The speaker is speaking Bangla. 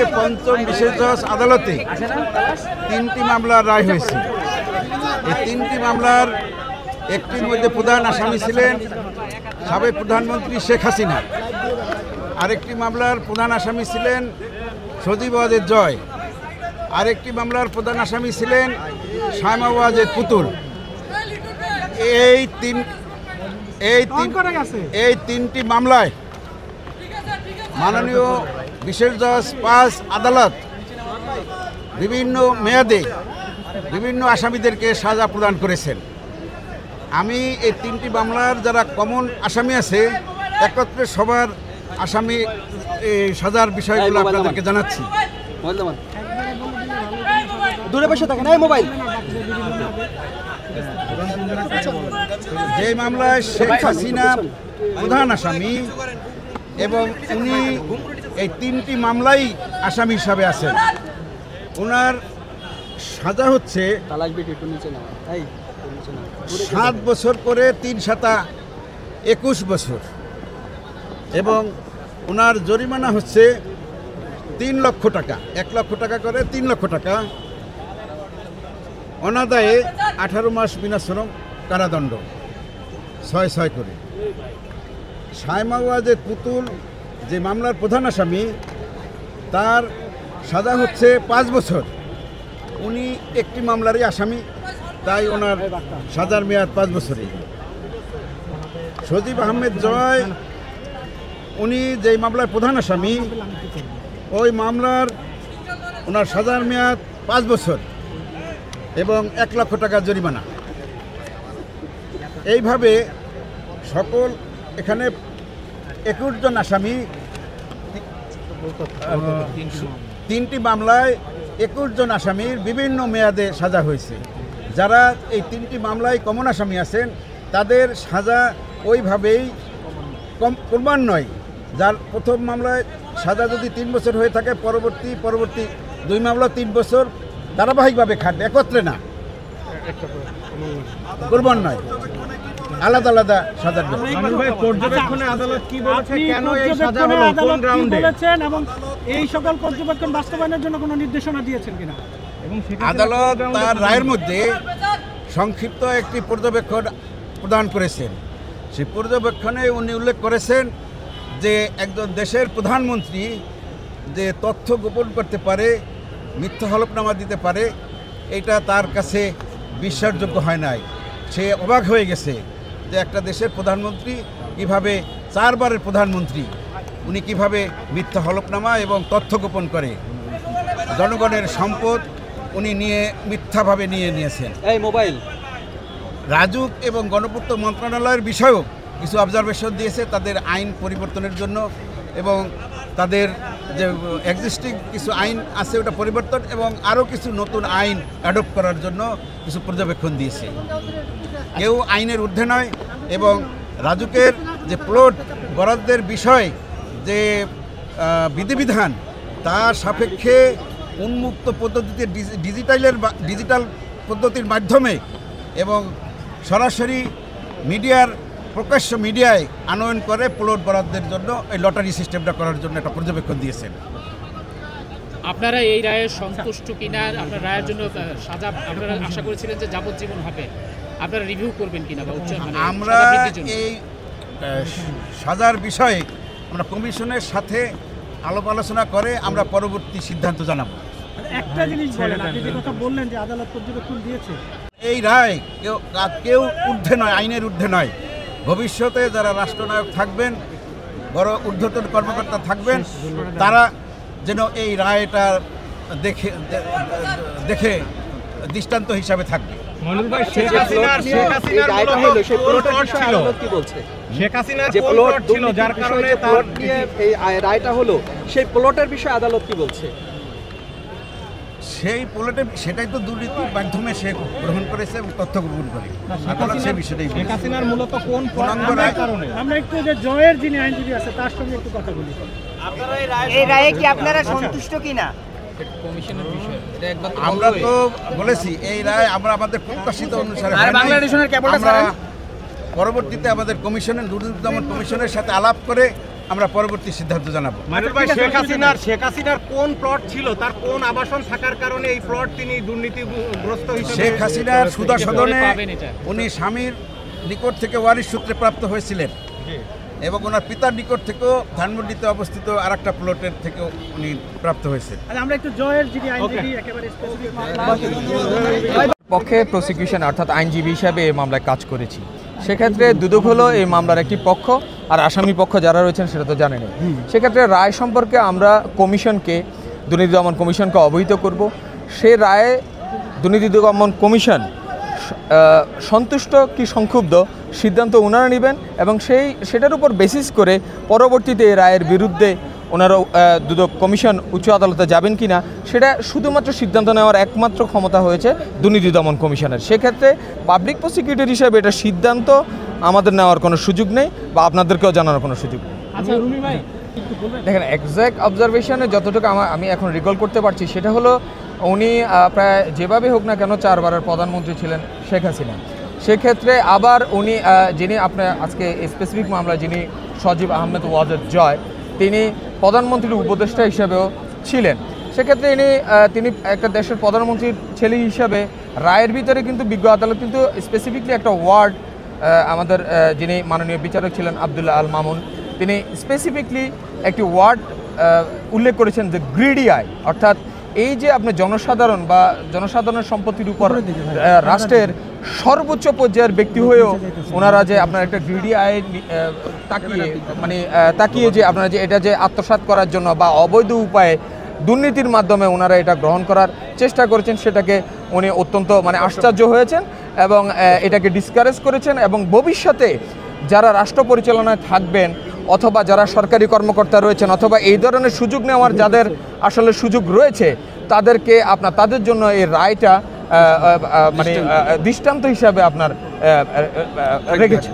আজকে পঞ্চম বিশেষ জজ আদালতে 3টি মামলার রায় হয়েছে। এই 3টি মামলার একটির মধ্যে প্রধান আসামি ছিলেন সাবেক প্রধানমন্ত্রী শেখ হাসিনা, আরেকটি মামলার প্রধান আসামি ছিলেন সজীব ওয়াজেদ জয়, আরেকটি মামলার প্রধান আসামি ছিলেন শায়মা ওয়াজেদ পুতুল। এই 3টি মামলায় মাননীয় বিশেষ জজ 5 আদালত বিভিন্ন মেয়াদে বিভিন্ন আসামিদেরকে সাজা প্রদান করেছেন। আমি এই 3টি মামলার যারা কমন আসামি আছে একত্রে সবার আসামি সাজার বিষয়গুলো আপনাদেরকে জানাচ্ছি। যে মামলায় শেখ হাসিনা প্রধান আসামি এবং উনি এই 3টি মামলাই আসামি হিসাবে আছেন, ওনার সাজা হচ্ছে 7 বছর করে 3 সাতা 21 বছর এবং ওনার জরিমানা হচ্ছে 3 লক্ষ টাকা, 1 লক্ষ টাকা করে 3 লক্ষ টাকা, অনাদায়ে 18 মাস বিনাশ্রম কারাদণ্ড 6 করে। শায়মা ওয়াজেদ পুতুল যে মামলার প্রধান আসামি তার সাজা হচ্ছে 5 বছর, উনি একটি মামলারই আসামি, তাই ওনার সাজার মেয়াদ 5 বছরে। সজীব আহমেদ জয় উনি যেই মামলার প্রধান আসামি ওই মামলার ওনার সাজার মেয়াদ 5 বছর এবং 1 লক্ষ টাকা জরিমানা। এইভাবে সকল এখানে 21 জন আসামি 3টি মামলায় 21 জন আসামির বিভিন্ন মেয়াদে সাজা হয়েছে। যারা এই 3টি মামলায় কমন আসামি আছেন তাদের সাজা ওইভাবেই ক্রমান্বয়ে, যার প্রথম মামলায় সাজা যদি 3 বছর হয়ে থাকে পরবর্তী 2 মামলা 3 বছর ধারাবাহিকভাবে খাটবে, একত্রে না, ক্রমান্বয়ে আলাদা আলাদা সাজার। পর্যবেক্ষণে আদালত কি বলেছে, কেন এই সাজা হলো, কোন গ্রাউন্ডে বলেছেন এবং এই সকল পর্যবেক্ষণ বাস্তবায়নের জন্য কোনো নির্দেশনা দিয়েছেন কিনা? আদালত তার রায়ের মধ্যে সংক্ষিপ্ত একটি পর্যবেক্ষণ প্রদান করেছেন। সেই পর্যবেক্ষণে উনি উল্লেখ করেছেন যে একজন দেশের প্রধানমন্ত্রী যে তথ্য গোপন করতে পারে, মিথ্যা হলফনামা দিতে পারে, এটা তার কাছে বিশ্বাসযোগ্য হয় নাই। সে অবাক হয়ে গেছে যে একটা দেশের প্রধানমন্ত্রী কিভাবে 4 বারের প্রধানমন্ত্রী উনি কিভাবে মিথ্যা হলফনামা এবং তথ্য গোপন করে, জনগণের সম্পদ উনি মিথ্যাভাবে নিয়েছেন। এই মোবাইল রাজুক এবং গণপূর্ত মন্ত্রণালয়ের বিষয়েও কিছু অবজারভেশন দিয়েছে তাদের আইন পরিবর্তনের জন্য এবং তাদের যে এক্সিস্টিং কিছু আইন আছে ওটা পরিবর্তন এবং আরও কিছু নতুন আইন অ্যাডপ্ট করার জন্য কিছু পর্যবেক্ষণ দিয়েছে। কেউ আইনের ঊর্ধ্বে নয় এবং রাজুকের যে প্লট বরাদ্দের বিষয় যে বিধিবিধান তার সাপেক্ষে উন্মুক্ত পদ্ধতিতে ডিজিটাল পদ্ধতির মাধ্যমে এবং সরাসরি প্রকাশ্য মিডিয়ায় আনয়ন করে প্লট বরাদ্দের জন্য এই লটারি সিস্টেমটা করার জন্য একটা পর্যবেক্ষণ দিয়েছেন। আপনারা এই রায়ে সন্তুষ্ট কিনা? আপনার রায়ের জন্য সাজা আপনারা আশা করেছিলেন যে যাবজ্জীবন হবে, আপনারা রিভিউ করবেন কিনা? আমরা এই সাজার বিষয়ে আমরা কমিশনের সাথে আলাপ আলোচনা করে আমরা পরবর্তী সিদ্ধান্ত জানাবো। একটা জিনিস বলেন, আপনি যে কথা বললেন যে আদালত পর্যবেক্ষণ দিয়েছে, এই রায় কেউ ঊর্ধ্বে নয়, আইনের ঊর্ধ্বে নয়। ভবিষ্যতে যারা রাষ্ট্রনায়ক থাকবেন, বড় ঊর্ধ্বতন কর্মকর্তা থাকবেন, তারা যেন এই রায়টা দেখে দৃষ্টান্ত হিসাবে থাকবে। রায়টা হলো সেই প্লটের বিষয়ে আদালত কি বলছে? সেই প্লটে সেটাই তো দুর্নীতির মাধ্যমে সে গ্রহণ করেছে এবং তথ্য গ্রহণ করে। সেই বিষয়টাই মূলত কোন কারণে আমরা একটু যে জয়ের যিনি আইনজীবী আছে তার সঙ্গে একটু কথা বলি। এই রায়ে কি আপনারা সন্তুষ্ট কিনা? আমরা তো বলেছি এই রায় আমরা আমাদের প্রত্যাশিত অনুসারে পরবর্তীতে আমাদের কমিশনের দুর্নীতি দমন কমিশনের সাথে আলাপ করে আমরা পরবর্তী সিদ্ধান্ত জানাবো। মানিক ভাই, শেখ হাসিনার কোন প্লট ছিল, তার কোন আবাসন থাকার কারণে এই প্লট তিনি দুর্নীতিগ্রস্ত হিসেবে? শেখ হাসিনার সুদা সদনে পাবেন এটা। উনি স্বামীর নিকট থেকে ওয়ারিশ সূত্রে প্রাপ্ত হয়েছিলেন এবং ওনার পিতার নিকট থেকেও ধানমন্ডিতে অবস্থিত আরেকটা প্লটের থেকেও উনি প্রাপ্ত হয়েছে। আমরা একটু জয়ের যিনি আইনজীবী একেবারে পক্ষে প্রসিকিউশন অর্থাৎ আইনজীবী হিসাবে এই মামলায় কাজ করেছি। সেক্ষেত্রে দুদক হলো এই মামলার একটি পক্ষ, আর আসামি পক্ষ যারা রয়েছেন সেটা তো জানেনি। সেক্ষেত্রে রায় সম্পর্কে আমরা কমিশনকে, দুর্নীতি দমন কমিশনকে অবহিত করব। সে রায়ে দুর্নীতি দমন কমিশন সন্তুষ্ট কি সংক্ষুব্ধ সিদ্ধান্ত ওনারা নেবেন এবং সেটার উপর বেসিস করে পরবর্তীতে এই রায়ের বিরুদ্ধে ওনারা দুদক কমিশন উচ্চ আদালতে যাবেন কি না সেটা শুধুমাত্র সিদ্ধান্ত নেওয়ার একমাত্র ক্ষমতা হয়েছে দুর্নীতি দমন কমিশনের। সেক্ষেত্রে পাবলিক প্রসিকিউটর হিসাবে এটা সিদ্ধান্ত আমাদের নেওয়ার কোনো সুযোগ নেই বা আপনাদেরকেও জানানোর কোনো সুযোগ নেই। আচ্ছা রুমি ভাই, দেখেন, এক্স্যাক্ট অবজারভেশনে যতটুকু আমি এখন রিকল করতে পারছি সেটা হলো উনি প্রায় যেভাবে হোক না কেন 4 বারের প্রধানমন্ত্রী ছিলেন শেখ হাসিনা। সেক্ষেত্রে আবার উনি যিনি আপনার আজকে স্পেসিফিক মামলা যিনি সজীব আহমেদ ওয়াজেদ জয়, তিনি প্রধানমন্ত্রীর উপদেষ্টা হিসেবেও ছিলেন। সেক্ষেত্রে তিনি একটা দেশের প্রধানমন্ত্রীর ছেলে হিসাবে রায়ের ভিতরে কিন্তু বিজ্ঞ আদালত কিন্তু স্পেসিফিকলি একটা ওয়ার্ড আমাদের যিনি মাননীয় বিচারক ছিলেন আব্দুল্লাহ আল মামুন, তিনি স্পেসিফিকলি একটি ওয়ার্ড উল্লেখ করেছেন যে গ্রিডি আই, অর্থাৎ এই যে আপনার জনসাধারণ বা জনসাধারণের সম্পত্তির উপর রাষ্ট্রের সর্বোচ্চ পর্যায়ের ব্যক্তি হয়েও ওনারা যে আপনার একটা গ্রিডি আয় তাকিয়ে যে আপনারা যে এটা যে আত্মসাৎ করার জন্য বা অবৈধ উপায়ে দুর্নীতির মাধ্যমে ওনারা এটা গ্রহণ করার চেষ্টা করেছেন, সেটাকে উনি অত্যন্ত আশ্চর্য হয়েছেন এবং এটাকে ডিসকারেজ করেছেন এবং ভবিষ্যতে যারা রাষ্ট্র পরিচালনায় থাকবেন অথবা যারা সরকারি কর্মকর্তা রয়েছেন অথবা এই ধরনের সুযোগ নেওয়ার যাদের আসলে সুযোগ রয়েছে তাদেরকে তাদের জন্য এই রায়টা দৃষ্টান্ত হিসাবে আপনার রেখেছে।